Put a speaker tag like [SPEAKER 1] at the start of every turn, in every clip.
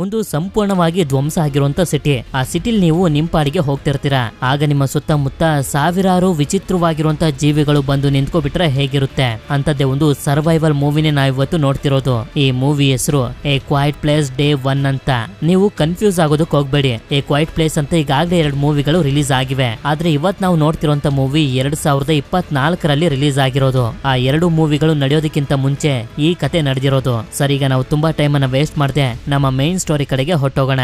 [SPEAKER 1] ಒಂದು ಸಂಪೂರ್ಣವಾಗಿ ಧ್ವಂಸ ಆಗಿರುವಂತ ಸಿಟಿ. ಆ ಸಿಟಿಲಿ ನೀವು ನಿಮ್ ಪಾಡಿಗೆ ಹೋಗ್ತಿರ್ತೀರಾ, ಆಗ ನಿಮ್ಮ ಸುತ್ತಮುತ್ತ ಸಾವಿರಾರು ವಿಚಿತ್ರವಾಗಿರುವಂತಹ ಜೀವಿಗಳು ಬಂದು ನಿಂತ್ಕೊಬಿಟ್ರೆ ಹೇಗಿರುತ್ತೆ ಅಂತದ್ದೇ ಒಂದು ಸರ್ವೈವಲ್ ಮೂವಿನೇ ನಾವು ಇವತ್ತು ನೋಡ್ತಿರೋದು. ಈ ಮೂವಿ ಹೆಸರು ಎ ಕ್ವೈಟ್ ಪ್ಲೇಸ್ ಡೇ 1 ಅಂತ. ನೀವು ಕನ್ಫ್ಯೂಸ್ ಆಗೋದಕ್ಕೆ ಹೋಗ್ಬೇಡಿ. ಎ ಕ್ವೈಟ್ ಪ್ಲೇಸ್ ಅಂತ ಈಗಾಗಲೇ 2 ಮೂವಿಗಳು ರಿಲೀಸ್ ಆಗಿವೆ. ಆದ್ರೆ ಇವತ್ ನಾವು ನೋಡ್ತಿರುವಂತ ಮೂವಿ 2024ರಲ್ಲಿ ರಿಲೀಸ್ ಆಗಿರೋದು. ಆ 2 ಮೂವಿಗಳು ನಡೆಯೋದಕ್ಕಿಂತ ಮುಂಚೆ ಈ ಕತೆ ನಡೆದಿರೋದು. ಸರಿ, ಈಗ ನಾವು ತುಂಬಾ ಟೈಮ್ ಅನ್ನ ವೇಸ್ಟ್ ಮಾಡದೆ ನಮ್ಮ ಮೇನ್ ಸ್ಟೋರಿ ಕಡೆಗೆ ಹೊಟ್ಟೋಗೋಣ.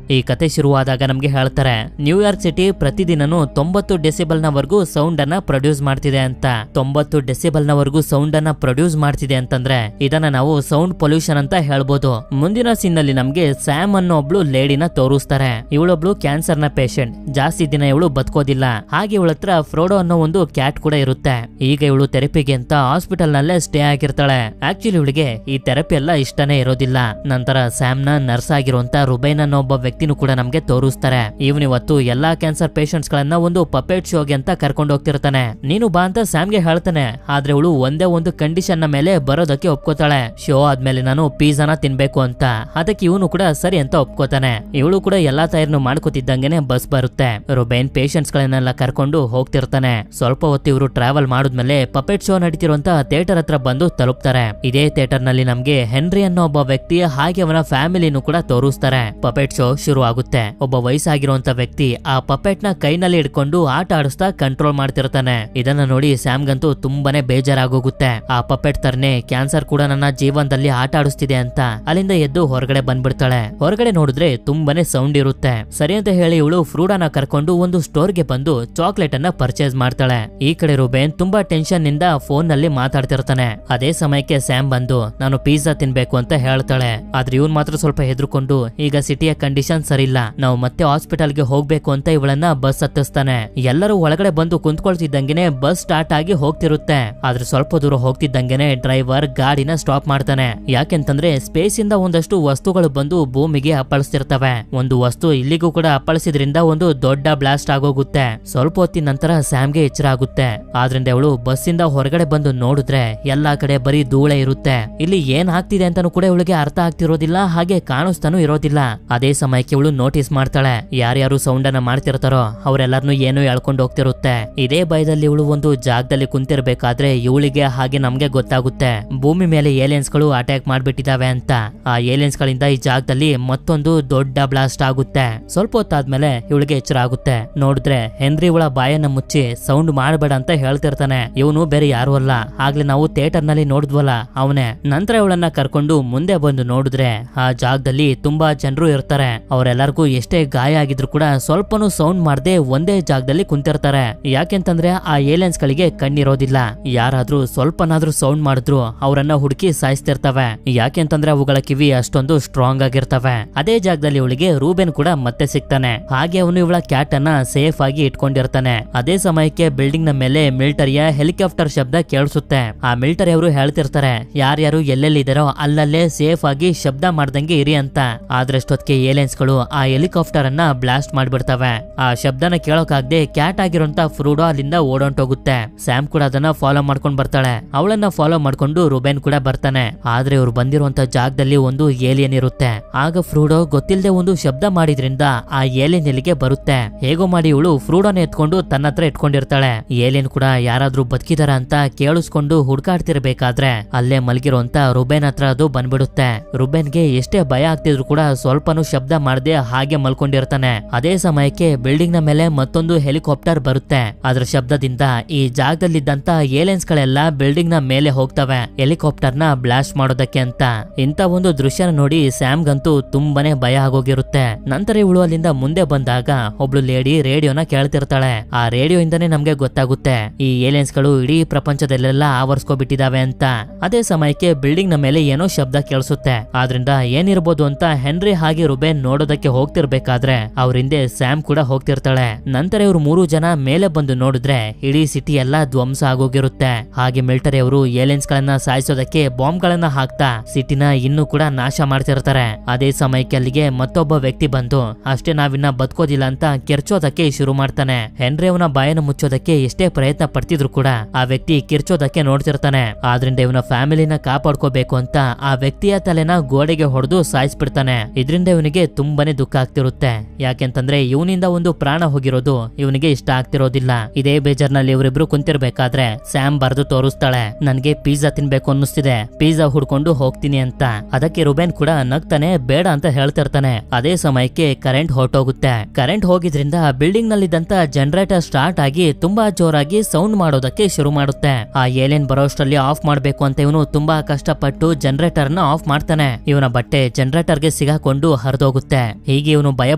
[SPEAKER 1] ಈ ಕತೆ ಶುರುವಾದಾಗ ನಮ್ಗೆ ಹೇಳ್ತಾರೆ, ನ್ಯೂಯಾರ್ಕ್ ಸಿಟಿ ಪ್ರತಿದಿನನೂ 90 ಡೆಸಿಬಲ್ ನವರೆಗೂ ಸೌಂಡ್ ಅನ್ನ ಪ್ರೊಡ್ಯೂಸ್ ಮಾಡ್ತಿದೆ ಅಂತ. 90 ಡೆಸಿಬಲ್ ನವರೆಗೂ ಸೌಂಡ್ ಅನ್ನ ಪ್ರೊಡ್ಯೂಸ್ ಮಾಡ್ತಿದೆ ಅಂತಂದ್ರೆ ಇದನ್ನ ನಾವು ಸೌಂಡ್ ಪೊಲ್ಯೂಷನ್ ಅಂತ ಹೇಳ್ಬೋದು. ಮುಂದಿನ ಸೀನ್ ನಲ್ಲಿ ನಮ್ಗೆ ಸ್ಯಾಮ್ ಅನ್ನೋ ಒಬ್ಳು ಲೇಡಿನ ತೋರಿಸ್ತಾರೆ. ಇವಳೊಬ್ಳು ಕ್ಯಾನ್ಸರ್ ನ ಪೇಷಂಟ್. ಜಾಸ್ತಿ ದಿನ ಇವಳು ಬದುಕೋದಿಲ್ಲ. ಹಾಗೆ ಇವಳ ಹತ್ರ ಫ್ರೋಡೋ ಅನ್ನೋ ಒಂದು ಕ್ಯಾಟ್ ಕೂಡ ಇರುತ್ತೆ. ಈಗ ಇವಳು ಥೆರಪಿಗೆ ಅಂತ ಹಾಸ್ಪಿಟಲ್ ನಲ್ಲೇ ಸ್ಟೇ ಆಗಿರ್ತಾಳೆ. ಆಕ್ಚುಲಿ ಇವಳಿಗೆ ಈ ಥೆರಪಿ ಎಲ್ಲ ಇಷ್ಟನೇ ಇರೋದಿಲ್ಲ. ನಂತರ ಸ್ಯಾಮ್ ನ ನರ್ಸ್ ಆಗಿರುವಂತ ರುಬೈನ್ ಅನ್ನೋ ಒಬ್ಬ ವ್ಯಕ್ತಿನೂ ಕೂಡ ನಮ್ಗೆ ತೋರಿಸ್ತಾರೆ. ಇವತ್ತು ಎಲ್ಲಾ ಕ್ಯಾನ್ಸರ್ ಪೇಷಂಟ್ಸ್ ಗಳನ್ನ ಒಂದು ಪಪೆಟ್ ಶೋಗೆ ಅಂತ ಕರ್ಕೊಂಡು ಹೋಗ್ತಿರ್ತಾನೆ. ನೀನು ಬಾ ಅಂತ ಸ್ಯಾಮ್ಗೆ ಹೇಳ್ತಾನೆ. ಆದ್ರೆ ಇವಳು ಒಂದೇ ಒಂದು ಕಂಡೀಷನ್ ನ ಮೇಲೆ ಬರೋದಕ್ಕೆ ಒಪ್ಕೋತಾಳೆ. ಶೋ ಆದ್ಮೇಲೆ ನಾನು ಪಿಜ್ಜಾನ ತಿನ್ಬೇಕು ಅಂತ. ಅದಕ್ಕೆ ಇವನು ಕೂಡ ಸರಿ ಅಂತ ಒಪ್ಕೋತಾನೆ. ಇವಳು ಕೂಡ ಎಲ್ಲಾ ತಯಾರಿನೂ ಮಾಡ್ಕೋತಿದ್ದಂಗೆನೆ ಬಸ್ ಬರುತ್ತೆ. ರುಬೈನ್ ಪೇಷಂಟ್ಸ್ ಗಳನ್ನೆಲ್ಲ ಕರ್ಕೊಂಡು ಹೋಗ್ತಿರ್ತಾನೆ. ಸ್ವಲ್ಪ ಹೊತ್ತು ಇವರು ಟ್ರಾವೆಲ್ ಮಾಡಿದ್ಮೇಲೆ ಪಪೆಟ್ ಶೋ ನಡೀತಿರುವಂತ ಥಿಯೇಟರ್ ಹತ್ರ ಬಂದು ತಲುಪ್ತಾರೆ. ಇದೇ ಥಿಯೇಟರ್ ನಲ್ಲಿ ನಮ್ಗೆ ಹೆನ್ರಿ ಅನ್ನೋ ಒಬ್ಬ ವ್ಯಕ್ತಿ ಹಾಗೆ ಅವನ ಫ್ಯಾಮಿಲಿನೂ ಕೂಡ ತೋರಿಸ್ತಾರೆ. ಪಪೆಟ್ ಶೋ ಶುರು ಆಗುತ್ತೆ. ಒಬ್ಬ ವಯಸ್ಸಾಗಿರುವಂತ ವ್ಯಕ್ತಿ ಆ ಪಪೆಟ್ ನ ಕೈನಲ್ಲಿ ಹಿಡ್ಕೊಂಡು ಆಟ ಆಡಿಸ್ತಾ ಕಂಟ್ರೋಲ್ ಮಾಡ್ತಿರ್ತಾನೆ. ಇದನ್ನ ನೋಡಿ ಸ್ಯಾಮ್ಗಂತೂ ತುಂಬಾನೇ ಬೇಜಾರಾಗೋಗುತ್ತೆ. ಆ ಪಪೆಟ್ ತರನೇ ಕ್ಯಾನ್ಸರ್ ಕೂಡ ನನ್ನ ಜೀವನದಲ್ಲಿ ಆಟ ಆಡಿಸ್ತಿದೆ ಅಂತ ಅಲ್ಲಿಂದ ಎದ್ದು ಹೊರಗಡೆ ಬಂದ್ಬಿಡ್ತಾಳೆ. ಹೊರಗಡೆ ನೋಡಿದ್ರೆ ತುಂಬಾನೇ ಸೌಂಡ್ ಇರುತ್ತೆ. ಸರಿ ಅಂತ ಹೇಳಿ ಇವಳು ಫ್ರೂಡಾನ ಕರ್ಕೊಂಡು ಒಂದು ಸ್ಟೋರ್ಗೆ ಬಂದು ಚಾಕ್ಲೇಟ್ ಅನ್ನ ಪರ್ಚೇಸ್ ಮಾಡ್ತಾಳೆ. ಈ ಕಡೆ ರುಬೇನ್ ತುಂಬಾ ಟೆನ್ಷನ್ ನಿಂದ ಫೋನ್ ನಲ್ಲಿ ಮಾತಾಡ್ತಿರ್ತಾನೆ. ಅದೇ ಸಮಯಕ್ಕೆ ಸ್ಯಾಮ್ ಬಂದು ನಾನು ಪಿಜ್ಜಾ ತಿನ್ಬೇಕು ಅಂತ ಹೇಳ್ತಾಳೆ. ಆದ್ರೆ ಇವನ್ ಮಾತ್ರ ಸ್ವಲ್ಪ ಹೆದರ್ಕೊಂಡು ಈಗ ಸಿಟಿಯ ಕಂಡೀಷನ್ ಸರಿಯಿಲ್ಲ, ನಾವು ಮತ್ತೆ ಹಾಸ್ಪಿಟಲ್ಗೆ ಹೋಗ್ಬೇಕು ಅಂತ ಇವಳನ್ನ ಬಸ್ ಹತ್ತಿಸ್ತಾನೆ. ಎಲ್ಲರೂ ಒಳಗಡೆ ಬಂದು ಕುಂತ್ಕೊಳ್ತಿದ್ದಂಗೆನೆ ಬಸ್ ಸ್ಟಾರ್ಟ್ ಆಗಿ ಹೋಗ್ತಿರುತ್ತೆ. ಆದ್ರೆ ಸ್ವಲ್ಪ ದೂರ ಹೋಗ್ತಿದ್ದಂಗೆನೆ ಡ್ರೈವರ್ ಗಾಡಿನ ಸ್ಟಾಪ್ ಮಾಡ್ತಾನೆ. ಯಾಕೆಂತಂದ್ರೆ ಸ್ಪೇಸ್ ಇಂದ ಒಂದಷ್ಟು ವಸ್ತುಗಳು ಬಂದು ಭೂಮಿಗೆ ಅಪ್ಪಳಿಸ್ತಿರ್ತವೆ. ಒಂದು ವಸ್ತು ಇಲ್ಲಿಗೂ ಕೂಡ ಅಪ್ಪಳಿಸಿದ್ರಿಂದ ಒಂದು ದೊಡ್ಡ ಬ್ಲಾಸ್ಟ್ ಆಗೋಗುತ್ತೆ. ಸ್ವಲ್ಪ ಹೊತ್ತಿನ ನಂತರ ಸ್ಯಾಮ್ಗೆ ಎಚ್ಚರ ಆಗುತ್ತೆ. ಆದ್ರಿಂದ ಅವಳು ಬಸ್ ಇಂದ ಹೊರಗಡೆ ಬಂದು ನೋಡಿದ್ರೆ ಎಲ್ಲಾ ಕಡೆ ಬರೀ ಧೂಳೆ ಇರುತ್ತೆ. ಇಲ್ಲಿ ಏನ್ ಆಗ್ತಿದೆ ಅಂತಾನು ಕೂಡ ಇವಳಿಗೆ ಅರ್ಥ ಆಗ್ತಿರೋದಿಲ್ಲ, ಹಾಗೆ ಕಾಣಿಸ್ತಾನು ಇರೋದಿಲ್ಲ. ಅದೇ ಸಮಯಕ್ಕೆ ಇವಳು ನೋಟಿಸ್ ಮಾಡ್ತಾಳೆ, ಯಾರ್ಯಾರು ಸೌಂಡ್ ಅನ್ನ ಮಾಡ್ತಿರ್ತಾರೋ ಅವರೆಲ್ಲರನ್ನು ಏನೋ ಎಳ್ಕೊಂಡು ಹೋಗ್ತಿರುತ್ತೆ. ಇದೇ ಭಯದಲ್ಲಿ ಇವಳು ಒಂದು ಜಾಗದಲ್ಲಿ ಕುಂತಿರ್ಬೇಕಾದ್ರೆ ಇವಳಿಗೆ ಹಾಗೆ ನಮ್ಗೆ ಗೊತ್ತಾಗುತ್ತೆ ಭೂಮಿ ಮೇಲೆ ಏಲಿಯನ್ಸ್ ಗಳು ಅಟ್ಯಾಕ್ ಮಾಡ್ಬಿಟ್ಟಿದಾವೆ ಅಂತ. ಆ ಏಲಿಯನ್ಸ್ ಗಳಿಂದ ಈ ಜಾಗದಲ್ಲಿ ಮತ್ತೊಂದು ದೊಡ್ಡ ಬ್ಲಾಸ್ಟ್ ಆಗುತ್ತೆ. ಸ್ವಲ್ಪ ಹೊತ್ತಾದ್ಮೇಲೆ ಇವಳಿಗೆ ಎಚ್ಚರ ಆಗುತ್ತೆ. ನೋಡಿದ್ರೆ ಹೆನ್ರಿ ಇವಳ ಬಾಯನ್ನ ಮುಚ್ಚಿ ಸೌಂಡ್ ಮಾಡಬೇಡ ಅಂತ ಹೇಳ್ತಿರ್ತಾನೆ. ಇವನು ಬೇರೆ ಯಾರು ಅಲ್ಲ, ಆಗ್ಲೇ ನಾವು ಥಿಯೇಟರ್ ನಲ್ಲಿ ನೋಡಿದ್ವಲ್ಲ ಅವನೇ. ನಂತರ ಇವಳನ್ನ ಕರ್ಕೊಂಡು ಮುಂದೆ ಬಂದು ನೋಡಿದ್ರೆ ಆ ಜಾಗದಲ್ಲಿ ತುಂಬಾ ಜನರು ಇರ್ತಾರೆ. ಅವರೆಲ್ಲರಿಗೂ ಎಷ್ಟೇ ಗಾಯ ಆಗಿದ್ರು ಕೂಡ ಸ್ವಲ್ಪನೂ ಸೌಂಡ್ ಮಾಡದೆ ಒಂದೇ ಜಾಗದಲ್ಲಿ ಕುಂತಿರ್ತಾರೆ. ಯಾಕೆಂತಂದ್ರೆ ಆ ಏಲಿಯನ್ಸ್ ಗಳಿಗೆ ಕಣ್ಣಿರೋದಿಲ್ಲ. ಯಾರಾದ್ರೂ ಸ್ವಲ್ಪನಾದ್ರೂ ಸೌಂಡ್ ಮಾಡಿದ್ರು ಅವರನ್ನ ಹುಡುಕಿ ಸಾಯಿಸ್ತಿರ್ತವೆ. ಯಾಕೆಂತಂದ್ರೆ ಅವುಗಳ ಕಿವಿ ಅಷ್ಟೊಂದು ಸ್ಟ್ರಾಂಗ್ ಆಗಿರ್ತವೆ. ಅದೇ ಜಾಗದಲ್ಲಿ ಇವಳಿಗೆ ರೂಬೆನ್ ಕೂಡ ಮತ್ತೆ ಸಿಗ್ತಾನೆ. ಹಾಗೆ ಅವನು ಇವಳ ಕ್ಯಾಟ್ ಅನ್ನ ಸೇಫ್ ಆಗಿ ಇಟ್ಕೊಂಡಿರ್ತಾನೆ. ಅದೇ ಸಮಯಕ್ಕೆ ಬಿಲ್ಡಿಂಗ್ ನ ಮೇಲೆ ಮಿಲಿಟರಿಯ ಹೆಲಿಕಾಪ್ಟರ್ ಶಬ್ದ ಕೇಳಿಸುತ್ತೆ. ಆ ಮಿಲಿಟರಿ ಅವರು ಹೇಳ್ತಿರ್ತಾರೆ, ಯಾರ್ಯಾರು ಎಲ್ಲೆಲ್ಲಿದ್ದಾರೋ ಅಲ್ಲಲ್ಲೇ ಸೇಫ್ ಆಗಿ ಶಬ್ದ ಮಾಡ್ದಂಗೆ ಇರಿ ಅಂತ. ಆದ್ರೆ ಅಷ್ಟೊತ್ತಿಗೆ ಏಲಿಯನ್ಸ್ ಗಳು ಆ ಹೆಲಿಕಾಪ್ಟರ್ ಅನ್ನ ಬ್ಲಾಸ್ಟ್ ಮಾಡ್ಬಿಡ್ತವೆ. ಆ ಶಬ್ದನ ಕೇಳೋಕಾಗದೆ ಕ್ಯಾಟ್ ಆಗಿರುವಂತ ಫ್ರೂಡೋ ಅಲ್ಲಿಂದ ಓಡೊಂಟೋಗುತ್ತೆ. ಸ್ಯಾಮ್ ಕೂಡ ಅದನ್ನ ಫಾಲೋ ಮಾಡ್ಕೊಂಡ್ ಬರ್ತಾಳೆ. ಅವಳನ್ನ ಫಾಲೋ ಮಾಡ್ಕೊಂಡು ರುಬೆನ್ ಕೂಡ ಬರ್ತಾನೆ. ಆದ್ರೆ ಇವ್ರು ಬಂದಿರುವಂತ ಜಾಗದಲ್ಲಿ ಒಂದು ಏಲಿಯನ್ ಇರುತ್ತೆ. ಆಗ ಫ್ರೂಡೋ ಗೊತ್ತಿಲ್ಲದೆ ಒಂದು ಶಬ್ದ ಮಾಡಿದ್ರಿಂದ ಆ ಏಲಿಯನ್ ಇಲ್ಲಿಗೆ ಬರುತ್ತೆ. ಹೇಗೋ ಮಾಡಿ ಇವಳು ಫ್ರೂಡೋನ ಎತ್ಕೊಂಡು ತನ್ನ ಹತ್ರ ಇಟ್ಕೊಂಡಿರ್ತಾಳೆ. ಏಲಿಯನ್ ಕೂಡ ಯಾರಾದ್ರೂ ಬದುಕಿದಾರ ಅಂತ ಕೇಳಿಸ್ಕೊಂಡು ಹುಡ್ಕಾಡ್ತಿರ್ಬೇಕಾದ್ರೆ ಅಲ್ಲೇ ಮಲಗಿರುವಂತ ರುಬೆನ್ ಹತ್ರ ಅದು ಬಂದ್ಬಿಡುತ್ತೆ. ರುಬೆನ್ಗೆ ಎಷ್ಟೇ ಭಯ ಆಗ್ತಿದ್ರು ಕೂಡ ಸ್ವಲ್ಪನೂ ಶಬ್ದ ಮಾಡದೆ ಹಾಗೆ ಮಲ್ಕೊಂಡಿರ್ತಾನೆ. ಅದೇ ಸಮಯಕ್ಕೆ ಬಿಲ್ಡಿಂಗ್ ನ ಮೇಲೆ ಮತ್ತೊಂದು ಹೆಲಿಕಾಪ್ಟರ್ ಬರುತ್ತೆ. ಅದ್ರ ಶಬ್ದದಿಂದ ಈ ಜಾಗದಲ್ಲಿದ್ದಂತ ಏಲಿಯನ್ಸ್ ಗಳೆಲ್ಲ ಬಿಲ್ಡಿಂಗ್ ನ ಮೇಲೆ ಹೋಗ್ತವೆ ಹೆಲಿಕಾಪ್ಟರ್ ನ ಬ್ಲಾಸ್ಟ್ ಮಾಡೋದಕ್ಕೆ ಅಂತ. ಇಂತ ಒಂದು ದೃಶ್ಯನ ನೋಡಿ ಸ್ಯಾಮ್ಗಂತೂ ತುಂಬಾನೇ ಭಯ ಆಗೋಗಿರುತ್ತೆ. ನಂತರ ಇವಳು ಅಲ್ಲಿಂದ ಮುಂದೆ ಬಂದಾಗ ಒಬ್ಳು ಲೇಡಿ ರೇಡಿಯೋನ ಕೇಳ್ತಿರ್ತಾಳೆ. ಆ ರೇಡಿಯೋ ಇಂದಾನೆ ನಮ್ಗೆ ಗೊತ್ತಾಗುತ್ತೆ ಈ ಏಲಿಯನ್ಸ್ ಗಳು ಇಡೀ ಪ್ರಪಂಚದಲ್ಲೆಲ್ಲ ಆವರಿಸ್ಕೊಬಿಟ್ಟಿದಾವೆ ಅಂತ. ಅದೇ ಸಮಯಕ್ಕೆ ಬಿಲ್ಡಿಂಗ್ ನ ಮೇಲೆ ಏನೋ ಶಬ್ದ ಕೇಳಿಸುತ್ತೆ. ಆದ್ರಿಂದ ಏನಿರ್ಬೋದು ಅಂತ ಹೆನ್ರಿ ಹಾಗೆ ರುಬೆನ್ ನೋಡೋ ನೋಡೋದಕ್ಕೆ ಹೋಗ್ತಿರ್ಬೇಕಾದ್ರೆ ಅವ್ರ ಹಿಂದೆ ಸ್ಯಾಮ್ ಕೂಡ ಹೋಗ್ತಿರ್ತಾಳೆ. ನಂತರ ಇವ್ರು 3 ಜನ ಮೇಲೆ ಬಂದು ನೋಡಿದ್ರೆ ಇಡೀ ಸಿಟಿ ಎಲ್ಲಾ ಧ್ವಂಸ ಆಗೋಗಿರುತ್ತೆ. ಹಾಗೆ ಮಿಲಿಟರಿ ಅವರು ಏಲಿಯನ್ಸ್ ಗಳನ್ನ ಸಾಯಿಸೋದಕ್ಕೆ ಬಾಂಬ್ ಗಳನ್ನ ಹಾಕ್ತಾ ಸಿಟಿನ ಇನ್ನೂ ಕೂಡ ನಾಶ ಮಾಡ್ತಿರ್ತಾರೆ. ಅದೇ ಸಮಯಕ್ಕೆ ಅಲ್ಲಿಗೆ ಮತ್ತೊಬ್ಬ ವ್ಯಕ್ತಿ ಬಂದು ಅಷ್ಟೇ ನಾವಿನ್ನ ಬದುಕೋದಿಲ್ಲ ಅಂತ ಕಿರ್ಚೋದಕ್ಕೆ ಶುರು ಮಾಡ್ತಾನೆ. ಹೆನ್ರಿ ಅವನ ಬಾಯನ್ನು ಮುಚ್ಚೋದಕ್ಕೆ ಎಷ್ಟೇ ಪ್ರಯತ್ನ ಪಡ್ತಿದ್ರು ಕೂಡ ಆ ವ್ಯಕ್ತಿ ಕಿರ್ಚೋದಕ್ಕೆ ನೋಡ್ತಿರ್ತಾನೆ. ಆದ್ರಿಂದ ಇವನ ಫ್ಯಾಮಿಲಿನ ಕಾಪಾಡ್ಕೋಬೇಕು ಅಂತ ಆ ವ್ಯಕ್ತಿಯ ತಲೆನ ಗೋಡೆಗೆ ಹೊಡೆದು ಸಾಯಿಸ್ಬಿಡ್ತಾನೆ. ಇದರಿಂದ ಇವನಿಗೆ ತುಂಬಾನೇ ದುಃಖ ಆಗ್ತಿರುತ್ತೆ. ಯಾಕೆಂತಂದ್ರೆ ಇವನಿಂದ ಒಂದು ಪ್ರಾಣ ಹೋಗಿರೋದು ಇವನಿಗೆ ಇಷ್ಟ ಆಗ್ತಿರೋದಿಲ್ಲ. ಇದೇ ಬೇಜಾರ್ನಲ್ಲಿ ಇವರಿಬ್ರು ಕುಂತಿರ್ಬೇಕಾದ್ರೆ ಸ್ಯಾಮ್ ಬರ್ದು ತೋರಿಸ್ತಾಳೆ, ನನ್ಗೆ ಪಿಜ್ಜಾ ತಿನ್ಬೇಕು ಅನ್ನಿಸ್ತಿದೆ, ಪಿಜ್ಜಾ ಹುಡ್ಕೊಂಡು ಹೋಗ್ತೀನಿ ಅಂತ. ಅದಕ್ಕೆ ರುಬೆನ್ ಕೂಡ ನಗ್ತಾನೆ, ಬೇಡ ಅಂತ ಹೇಳ್ತಿರ್ತಾನೆ. ಅದೇ ಸಮಯಕ್ಕೆ ಕರೆಂಟ್ ಹೊರಟೋಗುತ್ತೆ. ಕರೆಂಟ್ ಹೋಗಿದ್ರಿಂದ ಬಿಲ್ಡಿಂಗ್ ನಲ್ಲಿದ್ದಂತ ಜನರೇಟರ್ ಸ್ಟಾರ್ಟ್ ಆಗಿ ತುಂಬಾ ಜೋರಾಗಿ ಸೌಂಡ್ ಮಾಡೋದಕ್ಕೆ ಶುರು ಮಾಡುತ್ತೆ. ಆ ಏಲಿಯನ್ ಬರೋಷ್ಟರಲ್ಲಿ ಆಫ್ ಮಾಡ್ಬೇಕು ಅಂತ ಇವನು ತುಂಬಾ ಕಷ್ಟಪಟ್ಟು ಜನರೇಟರ್ ನ ಆಫ್ ಮಾಡ್ತಾನೆ. ಇವನ ಬಟ್ಟೆ ಜನರೇಟರ್ ಗೆ ಸಿಗಾಕೊಂಡು ಹರಿದೋಗುತ್ತೆ. ಹೀಗೆ ಇವನು ಭಯ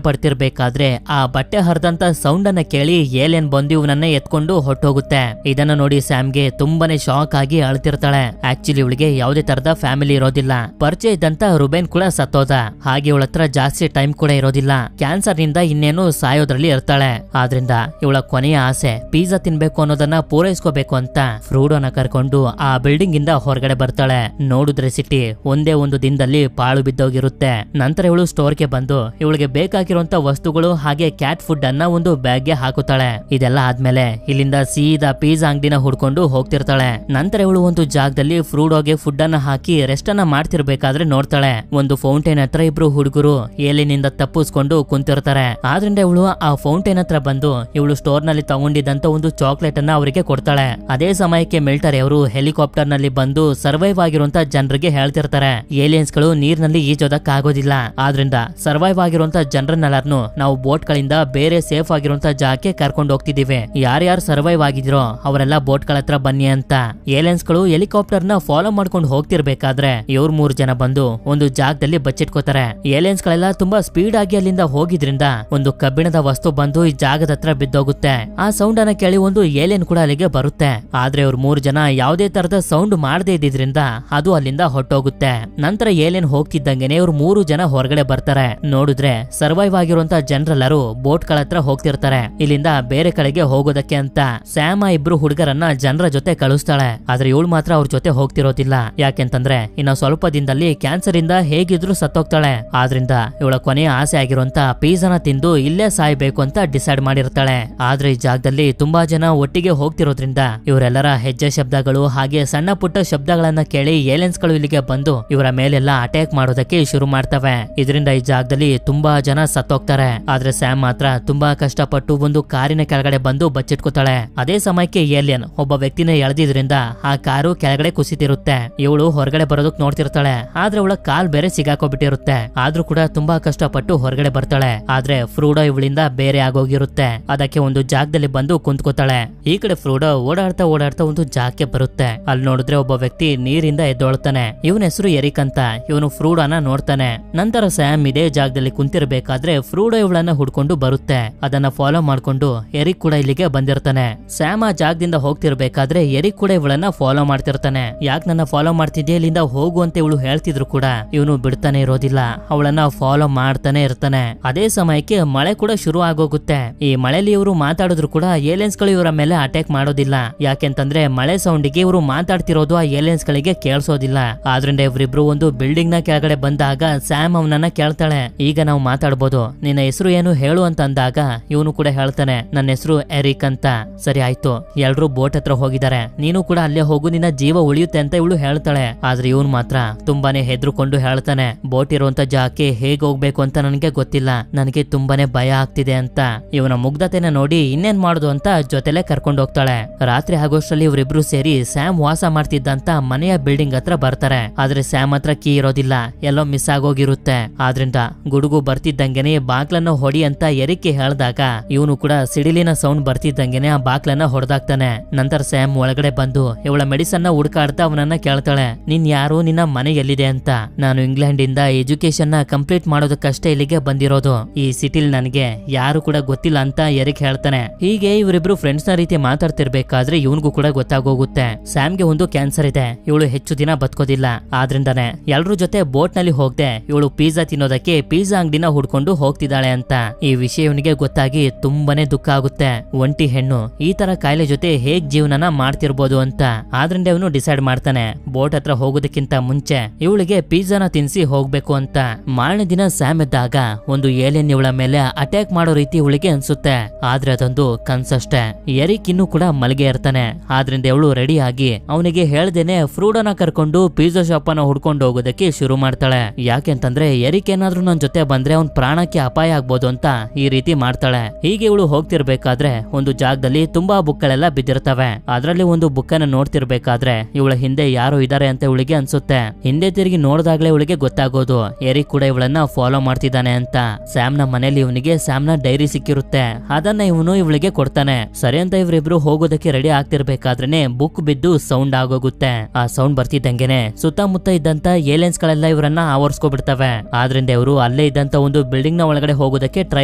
[SPEAKER 1] ಪಡ್ತಿರ್ಬೇಕಾದ್ರೆ ಆ ಬಟ್ಟೆ ಹರಿದಂತ ಸೌಂಡ್ ಅನ್ನ ಕೇಳಿ ಏಲಿಯನ್ ಬಂದು ಇವನನ್ನ ಎತ್ಕೊಂಡು ಹೊಟ್ಟೋಗುತ್ತೆ. ಇದನ್ನ ನೋಡಿ ಸ್ಯಾಮ್ಗೆ ತುಂಬಾನೇ ಶಾಕ್ ಆಗಿ ಅಳ್ತಿರ್ತಾಳೆ. ಆಕ್ಚುಲಿ ಇವಳಿಗೆ ಯಾವುದೇ ತರದ ಫ್ಯಾಮಿಲಿ ಇರೋದಿಲ್ಲ. ಪರಿಚಯ ಇದ್ದಂತ ರುಬೆನ್ ಕೂಡ ಸತ್ತೋದ. ಹಾಗೆ ಇವಳ ಹತ್ರ ಜಾಸ್ತಿ ಟೈಮ್ ಕೂಡ ಇರೋದಿಲ್ಲ. ಕ್ಯಾನ್ಸರ್ ನಿಂದ ಇನ್ನೇನು ಸಾಯೋದ್ರಲ್ಲಿ ಇರ್ತಾಳೆ. ಆದ್ರಿಂದ ಇವಳ ಕೊನೆಯ ಆಸೆ ಪಿಜ್ಜಾ ತಿನ್ಬೇಕು ಅನ್ನೋದನ್ನ ಪೂರೈಸ್ಕೋಬೇಕು ಅಂತ ಫ್ರೂಡೋನ ಕರ್ಕೊಂಡು ಆ ಬಿಲ್ಡಿಂಗ್ ಇಂದ ಹೊರಗಡೆ ಬರ್ತಾಳೆ. ನೋಡಿದ್ರೆ ಸಿಟಿ ಒಂದೇ ಒಂದು ದಿನದಲ್ಲಿ ಪಾಳು ಬಿದ್ದೋಗಿರುತ್ತೆ. ನಂತರ ಇವಳು ಸ್ಟೋರ್ ಗೆ ಬಂದು ಇವಳಿಗೆ ಬೇಕಾಗಿರುವಂತ ವಸ್ತುಗಳು ಹಾಗೆ ಕ್ಯಾಟ್ ಫುಡ್ ಅನ್ನ ಒಂದು ಬ್ಯಾಗ್ ಗೆ ಹಾಕುತ್ತಾಳೆ. ಇದೆಲ್ಲ ಆದ್ಮೇಲೆ ಇಲ್ಲಿಂದ ಸೀದಾ ಪಿಜ್ಜಾ ಅಂಗಡಿನ ಹುಡ್ಕೊಂಡು ಹೋಗ್ತಿರ್ತಾಳೆ. ನಂತರ ಇವಳು ಒಂದು ಜಾಗದಲ್ಲಿ ಫ್ರೂಡೋಗೆ ಫುಡ್ ಅನ್ನ ಹಾಕಿ ರೆಸ್ಟ್ ಅನ್ನ ಮಾಡ್ತಿರ್ಬೇಕಾದ್ರೆ ನೋಡ್ತಾಳೆ, ಒಂದು ಫೌಂಟೇನ್ ಹತ್ರ ಇಬ್ರು ಹುಡುಗರು ಏಲಿನಿಂದ ತಪ್ಪಿಸ್ಕೊಂಡು ಕುಂತಿರ್ತಾರೆ. ಆದ್ರಿಂದ ಇವಳು ಆ ಫೌಂಟೇನ್ ಹತ್ರ ಬಂದು ಇವಳು ಸ್ಟೋರ್ ನಲ್ಲಿ ತಗೊಂಡಿದ್ದಂತ ಒಂದು ಚಾಕ್ಲೇಟ್ ಅನ್ನ ಅವರಿಗೆ ಕೊಡ್ತಾಳೆ. ಅದೇ ಸಮಯಕ್ಕೆ ಮಿಲಿಟರಿ ಅವರು ಹೆಲಿಕಾಪ್ಟರ್ ನಲ್ಲಿ ಬಂದು ಸರ್ವೈವ್ ಆಗಿರುವಂತ ಜನರಿಗೆ ಹೇಳ್ತಿರ್ತಾರೆ, ಏಲಿಯನ್ಸ್ ಗಳು ನೀರಿನಲ್ಲಿ ಈಜೋದಕ್ ಆಗೋದಿಲ್ಲ. ಆದ್ರಿಂದ ಸರ್ವೈವ್ ಆಗಿರುವಂತ ಜನರನ್ನೆಲ್ಲರನ್ನು ನಾವು ಬೋಟ್ ಗಳಿಂದ ಬೇರೆ ಸೇಫ್ ಆಗಿರುವಂತ ಜಾಗಕ್ಕೆ ಕರ್ಕೊಂಡು ಹೋಗ್ತಿದೀವಿ. ಯಾರ್ಯಾರು ಸರ್ವೈವ್ ಆಗಿದ್ರೋ ಅವರೆಲ್ಲ ಬೋಟ್ ಗಳ ಹತ್ರ ಬನ್ನಿ ಅಂತ. ಏಲಿಯನ್ಸ್ ಗಳು ಹೆಲಿಕಾಪ್ಟರ್ ನ ಫಾಲೋ ಮಾಡ್ಕೊಂಡು ಹೋಗ್ತಿರ್ಬೇಕಾದ್ರೆ ಇವ್ರ 3 ಜನ ಬಂದು ಒಂದು ಜಾಗದಲ್ಲಿ ಬಚ್ಚಿಟ್ಕೋತಾರೆ. ಏಲಿಯನ್ಸ್ ಗಳೆಲ್ಲ ತುಂಬಾ ಸ್ಪೀಡ್ ಆಗಿ ಅಲ್ಲಿಂದ ಹೋಗಿದ್ರಿಂದ ಒಂದು ಕಬ್ಬಿಣದ ವಸ್ತು ಬಂದು ಈ ಜಾಗದ ಹತ್ರ ಬಿದ್ದೋಗುತ್ತೆ. ಆ ಸೌಂಡ್ ಅನ್ನ ಕೇಳಿ ಒಂದು ಏಲಿಯನ್ ಕೂಡ ಅಲ್ಲಿಗೆ ಬರುತ್ತೆ. ಆದ್ರೆ ಇವ್ರ 3 ಜನ ಯಾವುದೇ ತರದ ಸೌಂಡ್ ಮಾಡದೇ ಇದ್ದಿದ್ರಿಂದ ಅದು ಅಲ್ಲಿಂದ ಹೊಟ್ಟೋಗುತ್ತೆ. ನಂತರ ಏಲಿಯನ್ ಹೋಗ್ತಿದ್ದಂಗೆನೆ ಇವ್ರು 3 ಜನ ಹೊರಗಡೆ ಬರ್ತಾರೆ. ನೋಡಿದ್ರೆ ಸರ್ವೈವ್ ಆಗಿರುವಂತ ಜನರೆಲ್ಲರೂ ಬೋಟ್ ಗಳ ಹತ್ರ ಹೋಗ್ತಿರ್ತಾರೆ ಇಲ್ಲಿಂದ ಬೇರೆ ಕಡೆಗೆ ಹೋಗೋದಕ್ಕೆ ಅಂತ. ಸ್ಯಾಮ್ ಆ ಇಬ್ರು ಹುಡುಗರನ್ನ ಜನರ ಜೊತೆ ಕಳಿಸ್ತಾಳೆ. ಆದ್ರೆ ಇವಳು ಮಾತ್ರ ಅವ್ರ ಜೊತೆ ಹೋಗ್ತಿರೋದಿಲ್ಲ. ಯಾಕೆಂತಂದ್ರೆ ಇನ್ನ ಸ್ವಲ್ಪ ದಿನದಲ್ಲಿ ಕ್ಯಾನ್ಸರ್ ಇಂದ ಹೇಗಿದ್ರು ಸತ್ತೋಗ್ತಾಳೆ. ಆದ್ರಿಂದ ಇವಳ ಕೊನೆಯ ಆಸೆ ಆಗಿರುವಂತ ಪಿಜ್ಜಾನ ತಿಂದು ಇಲ್ಲೇ ಸಾಯ್ಬೇಕು ಅಂತ ಡಿಸೈಡ್ ಮಾಡಿರ್ತಾಳೆ. ಆದ್ರೆ ಈ ಜಾಗದಲ್ಲಿ ತುಂಬಾ ಜನ ಒಟ್ಟಿಗೆ ಹೋಗ್ತಿರೋದ್ರಿಂದ ಇವರೆಲ್ಲರ ಹೆಜ್ಜೆ ಶಬ್ದಗಳು ಹಾಗೆ ಸಣ್ಣ ಪುಟ್ಟ ಶಬ್ದಗಳನ್ನ ಕೇಳಿ ಏಲಿಯನ್ಸ್ ಗಳು ಇಲ್ಲಿಗೆ ಬಂದು ಇವರ ಮೇಲೆಲ್ಲ ಅಟ್ಯಾಕ್ ಮಾಡೋದಕ್ಕೆ ಶುರು ಮಾಡ್ತವೆ. ಇದರಿಂದ ಈ ಜಾಗದಲ್ಲಿ ತುಂಬಾ ಜನ ಸತ್ತೋಗ್ತಾರೆ. ಆದ್ರೆ ಸ್ಯಾಮ್ ಮಾತ್ರ ತುಂಬಾ ಕಷ್ಟಪಟ್ಟು ಒಂದು ಕಾರಿನ ಕೆಳಗಡೆ ಬಂದು ಬಚ್ಚಿಟ್ಕೋತಾಳೆ. ಅದೇ ಸಮಯಕ್ಕೆ ಏಲಿಯನ್ ಒಬ್ಬ ವ್ಯಕ್ತಿನ ಎಳೆದಿದ್ರಿಂದ ಆ ಕಾರು ಕೆಳಗಡೆ ಕುಸಿತಿರುತ್ತೆ. ಇವಳು ಹೊರಗಡೆ ಬರೋದಕ್ ನೋಡ್ತಿರ್ತಾಳೆ. ಆದ್ರೆ ಅವಳ ಕಾಲ್ ಬೇರೆ ಸಿಗಾಕೋಬಿಟ್ಟಿರುತ್ತೆ. ಆದ್ರೂ ಕೂಡ ತುಂಬಾ ಕಷ್ಟಪಟ್ಟು ಹೊರಗಡೆ ಬರ್ತಾಳೆ. ಆದ್ರೆ ಫ್ರೂಡೋ ಇವಳಿಂದ ಬೇರೆ ಆಗೋಗಿರುತ್ತೆ. ಅದಕ್ಕೆ ಒಂದು ಜಾಗದಲ್ಲಿ ಬಂದು ಕುಂತ್ಕೋತಾಳೆ. ಈ ಕಡೆ ಫ್ರೂಡೋ ಓಡಾಡ್ತಾ ಒಂದು ಜಾಗಕ್ಕೆ ಬರುತ್ತೆ. ಅಲ್ಲಿ ನೋಡಿದ್ರೆ ಒಬ್ಬ ವ್ಯಕ್ತಿ ನೀರಿಂದ ಎದ್ದೊಳ್ತಾನೆ. ಇವನ ಹೆಸರು ಎರಿಕ್ ಅಂತ. ಇವನು ಫ್ರೂಡೋನ ನೋಡ್ತಾನೆ. ನಂತರ ಸ್ಯಾಮ್ ಇದೇ ಜಾಗದಲ್ಲಿ ಕುಂತಿರ್ಬೇಕಾದ್ರೆ ಫ್ರೂಡೋ ಇವಳನ್ನ ಹುಡ್ಕೊಂಡು ಬರುತ್ತೆ. ಅದನ್ನ ಫಾಲೋ ಮಾಡ್ಕೊಂಡು ಎರಿಕ್ ಕೂಡ ಇಲ್ಲಿಗೆ ಬಂದಿರ್ತಾನೆ. ಸ್ಯಾಮ್ ಆ ಜಾಗದಿಂದ ಹೋಗ್ತಿರ್ಬೇಕಾದ್ರೆ ಎರಿಕ್ ಕೂಡ ಇವಳನ್ನ ಫಾಲೋ ಮಾಡ್ತಿರ್ತಾನೆ. ಯಾಕೆ ನನ್ನ ಫಾಲೋ ಮಾಡ್ತಿದ್ದೆ, ಇಲ್ಲಿಂದ ಹೋಗು ಅಂತ ಇವಳು ಹೇಳ್ತಿದ್ರು ಕೂಡ ಇವನು ಬಿಡ್ತಾನೆ ಇರೋದಿಲ್ಲ. ಅವಳನ್ನ ಫಾಲೋ ಮಾಡ್ತಾನೆ ಇರ್ತಾನೆ. ಅದೇ ಸಮಯಕ್ಕೆ ಮಳೆ ಕೂಡ ಶುರು ಆಗೋಗುತ್ತೆ. ಈ ಮಳೆಯಲ್ಲಿ ಇವರು ಮಾತಾಡಿದ್ರು ಕೂಡ ಏಲಿಯನ್ಸ್ ಗಳು ಇವರ ಮೇಲೆ ಅಟ್ಯಾಕ್ ಮಾಡೋದಿಲ್ಲ. ಯಾಕೆಂತಂದ್ರೆ ಮಳೆ ಸೌಂಡಿಗೆ ಇವರು ಮಾತಾಡ್ತಿರೋದು ಆ ಏಲಿಯನ್ಸ್ ಗಳಿಗೆ ಕೇಳಿಸೋದಿಲ್ಲ. ಆದ್ರಿಂದ ಇವರಿಬ್ರು ಒಂದು ಬಿಲ್ಡಿಂಗ್ ನ ಕೆಳಗಡೆ ಬಂದಾಗ ಸ್ಯಾಮ್ ಅವನನ್ನ ಕೇಳ್ತಾಳೆ, ಈಗ ನಾವು ಮಾತಾಡ್ಬೋದು, ನಿನ್ನ ಹೆಸರು ಏನು ಹೇಳು ಅಂತ ಅಂದಾಗ ಇವನು ಕೂಡ ಹೇಳ್ತಾನೆ, ನನ್ನ ಹೆಸರು ಎರಿಕ್ ಅಂತ. ಸರಿ ಆಯ್ತು, ಎಲ್ರು ಬೋಟ್ ಹತ್ರ ಹೋಗಿದ್ದಾರೆ, ನೀನು ಕೂಡ ಅಲ್ಲೇ ಹೋಗು, ನಿನ್ನ ಜೀವ ಉಳಿಯುತ್ತೆ ಅಂತ ಇವಳು ಹೇಳ್ತಾಳೆ. ಆದ್ರೆ ಇವನು ಮಾತ್ರ ತುಂಬಾನೇ ಹೆದ್ರುಕೊಂಡು ಹೇಳ್ತಾನೆ, ಬೋಟ್ ಇರುವಂತ ಜಾಗಕ್ಕೆ ಹೇಗ್ ಹೋಗ್ಬೇಕು ಅಂತ ನನಗೆ ಗೊತ್ತಿಲ್ಲ, ನನಗೆ ತುಂಬಾನೇ ಭಯ ಆಗ್ತಿದೆ ಅಂತ. ಇವನ ಮುಗ್ಧತೆನ ನೋಡಿ ಇನ್ನೇನ್ ಮಾಡುದು ಅಂತ ಜೊತೆಲೆ ಕರ್ಕೊಂಡು ಹೋಗ್ತಾಳೆ. ರಾತ್ರಿ ಆಗೋಷ್ಟರಲ್ಲಿ ಇವರಿಬ್ರು ಸೇರಿ ಸ್ಯಾಮ್ ವಾಸ ಮಾಡ್ತಿದ್ದಂತ ಮನೆಯ ಬಿಲ್ಡಿಂಗ್ ಹತ್ರ ಬರ್ತಾರೆ. ಆದ್ರೆ ಸ್ಯಾಮ್ ಹತ್ರ ಕೀ ಇರೋದಿಲ್ಲ, ಎಲ್ಲೋ ಮಿಸ್ ಆಗೋಗಿರುತ್ತೆ. ಆದ್ರಿಂದ ಗುಡುಗು ಬರ್ತಿದ್ದಂಗೆನೆ ಬಾಗ್ಲನ್ನ ಹೊಡಿ ಅಂತ ಎರಿಕೆ ಹೇಳ್ದಾಗ ಇವನು ಕೂಡ ಸಿಡಿಲಿನ ಸೌಂಡ್ ಬರ್ತಿದ್ದಂಗೆನೆ ಆ ಬಾಗ್ಲನ್ನ ಹೊಡೆದಾಕ್ತಾನೆ. ನಂತರ ಸ್ಯಾಮ್ ಒಳಗಡೆ ಬಂದು ಇವಳ ಮೆಡಿಸನ್ ನ ಹುಡುಕಾಡ್ತಾ ಅವನನ್ನ ಕೇಳ್ತಾಳೆ, ನೀನ್ ಯಾರು, ನಿನ್ನ ಮನೆ ಎಲ್ಲಿದೆ ಅಂತ. ನಾನು ಇಂಗ್ಲೆಂಡ್ ಇಂದ ಎಜುಕೇಶನ್ ನ ಕಂಪ್ಲೀಟ್ ಮಾಡೋದಕ್ಕಷ್ಟೇ ಇಲ್ಲಿಗೆ ಬಂದಿರೋದು, ಈ ಸಿಟಿಲ್ ನನಗೆ ಯಾರು ಕೂಡ ಗೊತ್ತಿಲ್ಲ ಅಂತ ಎರಿಕ್ ಹೇಳ್ತಾನೆ. ಹೀಗೆ ಇವರಿಬ್ರು ಫ್ರೆಂಡ್ಸ್ ನ ರೀತಿ ಮಾತಾಡ್ತಿರ್ಬೇಕಾದ್ರೆ ಇವನ್ಗೂ ಕೂಡ ಗೊತ್ತಾಗೋಗುತ್ತೆ ಸ್ಯಾಮ್ಗೆ ಒಂದು ಕ್ಯಾನ್ಸರ್ ಇದೆ, ಇವಳು ಹೆಚ್ಚು ದಿನ ಬದುಕೋದಿಲ್ಲ. ಆದ್ರಿಂದಾನೆ ಎಲ್ರ ಜೊತೆ ಬೋಟ್ ನಲ್ಲಿ ಹೋಗದೆ ಇವಳು ಪಿಜ್ಜಾ ತಿನ್ನೋದಕ್ಕೆ ಪಿಜ್ಜಾ ಅಂಗಡಿನ ಹುಡ್ಕೊಂಡು ಹೋಗ್ತಿದ್ದಾಳೆ ಅಂತ. ಈ ವಿಷಯ ಇವನಿಗೆ ಗೊತ್ತಾಗಿ ತುಂಬಾನೇ ದುಃಖ ಆಗುತ್ತೆ. ಒಂಟಿ ಹೆಣ್ಣು ಈ ತರ ಕಾಯಿಲೆ ಜೊತೆ ಹೇಗ್ ಜೀವನನ ಮಾಡ್ತಿರ್ಬೋದು ಅಂತ. ಆದ್ರಿಂದ ಇವನು ಡಿಸೈಡ್ ಮಾಡ್ತಾನೆ ಬೋಟ್ ಹತ್ರ ಹೋಗೋದಕ್ಕಿಂತ ಮುಂಚೆ ಇವಳಿಗೆ ಪಿಜ್ಜಾನ ತಿನ್ಸಿ ಹೋಗ್ಬೇಕು ಅಂತ. ಮಾರನೇ ದಿನ ಸ್ಯಾಮ್ ಎದ್ದಾಗ ಒಂದು ಏಲಿಯನ್ ಇವಳ ಮೇಲೆ ಅಟ್ಯಾಕ್ ಮಾಡೋ ರೀತಿ ಇವಳಿಗೆ ಅನ್ಸುತ್ತೆ. ಆದ್ರೆ ಅದೊಂದು ಕನ್ಸಷ್ಟೇ. ಎರಿಕ್ ಇನ್ನೂ ಕೂಡ ಮಲಗೆ ಇರ್ತಾನೆ. ಆದ್ರಿಂದ ಇವಳು ರೆಡಿ ಆಗಿ ಅವನಿಗೆ ಹೇಳ್ದೇನೆ ಫ್ರೂಡೋನ ಕರ್ಕೊಂಡು ಪಿಜ್ಜಾ ಶಾಪ್ ಅನ್ನ ಹುಡ್ಕೊಂಡು ಹೋಗೋದಕ್ಕೆ ಶುರು ಮಾಡ್ತಾಳೆ. ಯಾಕೆಂತಂದ್ರೆ ಎರಿಕ್ ಏನಾದ್ರೂ ನನ್ ಜೊತೆ ಬಂದ್ರೆ ಅವ್ನ್ ಪ್ರಾಣಕ್ಕೆ ಅಪಾಯ ಆಗ್ಬೋದು ಅಂತ ಈ ರೀತಿ ಮಾಡ್ತಾಳೆ. ಹೀಗೆ ಇವಳು ಹೋಗ್ತಿರ್ಬೇಕಾದ್ರೆ ಒಂದು ಜಾಗದಲ್ಲಿ ತುಂಬಾ ಬುಕ್ಗಳೆಲ್ಲ ಬಿದ್ದಿರ್ತವೆ. ಅದ್ರಲ್ಲಿ ಒಂದು ಬುಕ್ ಅನ್ನ ನೋಡ್ತಿರ್ಬೇಕಾದ್ರೆ ಇವಳ ಹಿಂದೆ ಯಾರೋ ಇದಾರೆ ಅಂತ ಇವಳಿಗೆ ಅನ್ಸುತ್ತೆ. ಹಿಂದೆ ತಿರುಗಿ ನೋಡಿದಾಗ್ಲೇ ಇವಳಿಗೆ ಗೊತ್ತಾಗೋದು ಎರಿಕ್ ಕೂಡ ಇವಳನ್ನ ಫಾಲೋ ಮಾಡ್ತಿದ್ದಾನೆ ಅಂತ. ಸ್ಯಾಮ್ ನ ಮನೇಲಿ ಇವನಿಗೆ ಸ್ಯಾಮ್ ನ ಡೈರಿ ಸಿಕ್ಕಿರುತ್ತೆ. ಅದನ್ನ ಇವನು ಇವಳಿಗೆ ಕೊಡ್ತಾನೆ. ಸರಿ ಅಂತ ಇವರಿಬ್ರು ಹೋಗೋದಕ್ಕೆ ರೆಡಿ ಆಗ್ತಿರ್ಬೇಕಾದ್ರೇನೆ ಬುಕ್ ಬಿದ್ದು ಸೌಂಡ್ ಆಗೋಗುತ್ತೆ. ಆ ಸೌಂಡ್ ಬರ್ತಿದ್ದಂಗೆನೆ ಸುತ್ತಮುತ್ತ ಇದ್ದಂತ ಏಲಿಯನ್ಸ್ ಗಳೆಲ್ಲ ಇವರನ್ನ ಆವರಿಸ್ಕೊಬಿಡ್ತವೆ. ಆದ್ರಿಂದ ಇವರು ಅಲ್ಲೇ ಇದ್ದಂತ ಒಂದು ಬಿಲ್ಡಿಂಗ್ ನ ಒಳಗಡೆ ಹೋಗೋದಕ್ಕೆ ಟ್ರೈ